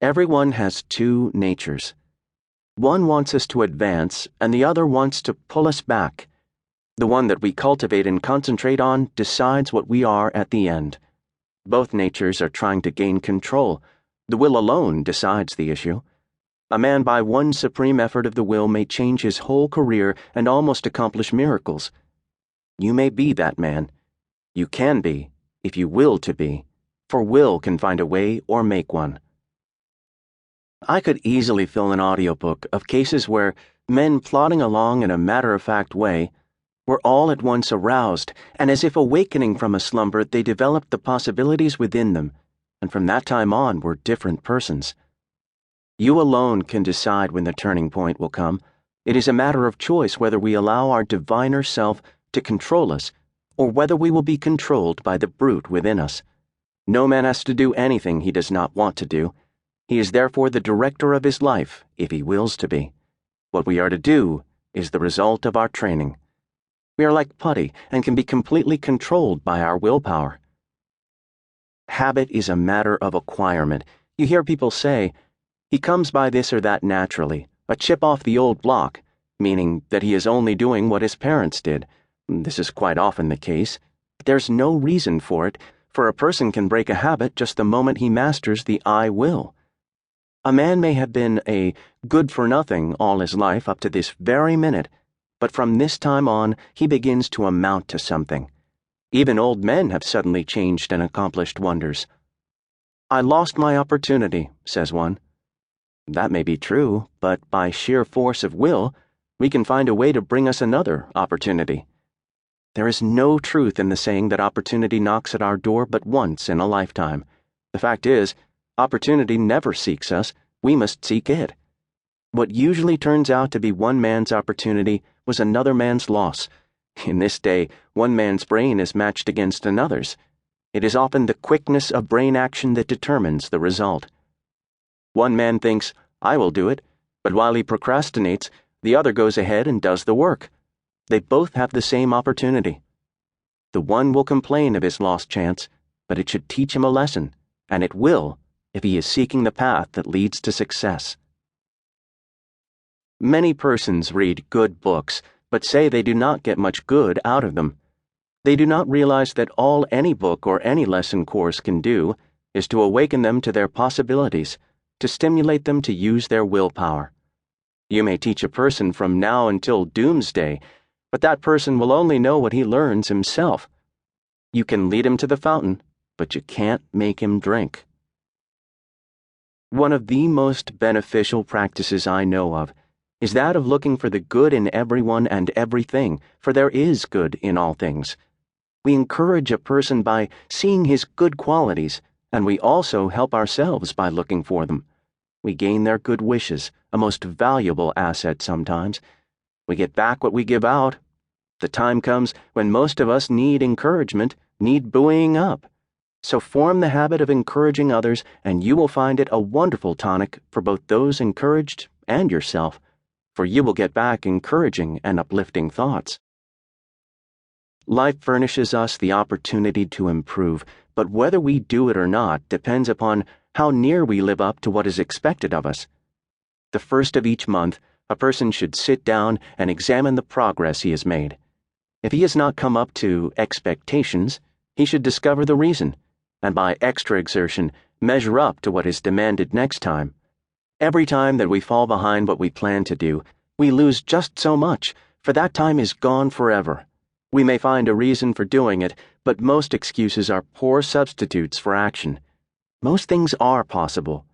Everyone has two natures. One wants us to advance, and the other wants to pull us back. The one that we cultivate and concentrate on decides what we are at the end. Both natures are trying to gain control. The will alone decides the issue. A man by one supreme effort of the will may change his whole career and almost accomplish miracles. You may be that man. You can be, if you will to be, for will can find a way or make one. I could easily fill an audiobook of cases where men plodding along in a matter-of-fact way were all at once aroused, and as if awakening from a slumber, they developed the possibilities within them, and from that time on were different persons. You alone can decide when the turning point will come. It is a matter of choice whether we allow our diviner self to control us, or whether we will be controlled by the brute within us. No man has to do anything he does not want to do. He is therefore the director of his life, if he wills to be. What we are to do is the result of our training. We are like putty and can be completely controlled by our willpower. Habit is a matter of acquirement. You hear people say, he comes by this or that naturally, a chip off the old block, meaning that he is only doing what his parents did. This is quite often the case. There's no reason for it, for a person can break a habit just the moment he masters the I will. A man may have been a good-for-nothing all his life up to this very minute, but from this time on he begins to amount to something. Even old men have suddenly changed and accomplished wonders. I lost my opportunity, says one. That may be true, but by sheer force of will, we can find a way to bring us another opportunity. There is no truth in the saying that opportunity knocks at our door but once in a lifetime. The fact is, opportunity never seeks us, we must seek it. What usually turns out to be one man's opportunity was another man's loss. In this day, one man's brain is matched against another's. It is often the quickness of brain action that determines the result. One man thinks, I will do it, but while he procrastinates, the other goes ahead and does the work. They both have the same opportunity. The one will complain of his lost chance, but it should teach him a lesson, and it will, if he is seeking the path that leads to success. Many persons read good books, but say they do not get much good out of them. They do not realize that all any book or any lesson course can do is to awaken them to their possibilities, to stimulate them to use their willpower. You may teach a person from now until doomsday, but that person will only know what he learns himself. You can lead him to the fountain, but you can't make him drink. One of the most beneficial practices I know of is that of looking for the good in everyone and everything, for there is good in all things. We encourage a person by seeing his good qualities, and we also help ourselves by looking for them. We gain their good wishes, a most valuable asset sometimes. We get back what we give out. The time comes when most of us need encouragement, need buoying up. So form the habit of encouraging others, and you will find it a wonderful tonic for both those encouraged and yourself, for you will get back encouraging and uplifting thoughts. Life furnishes us the opportunity to improve, but whether we do it or not depends upon how near we live up to what is expected of us. The first of each month, a person should sit down and examine the progress he has made. If he has not come up to expectations, he should discover the reason, and by extra exertion, measure up to what is demanded next time. Every time that we fall behind what we plan to do, we lose just so much, for that time is gone forever. We may find a reason for doing it, but most excuses are poor substitutes for action. Most things are possible.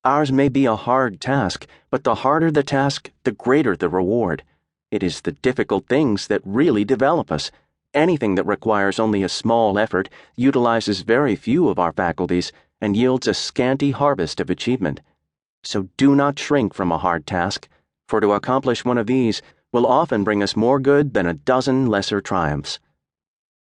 Ours may be a hard task, but the harder the task, the greater the reward. It is the difficult things that really develop us. Anything that requires only a small effort utilizes very few of our faculties and yields a scanty harvest of achievement. So do not shrink from a hard task, for to accomplish one of these will often bring us more good than a dozen lesser triumphs.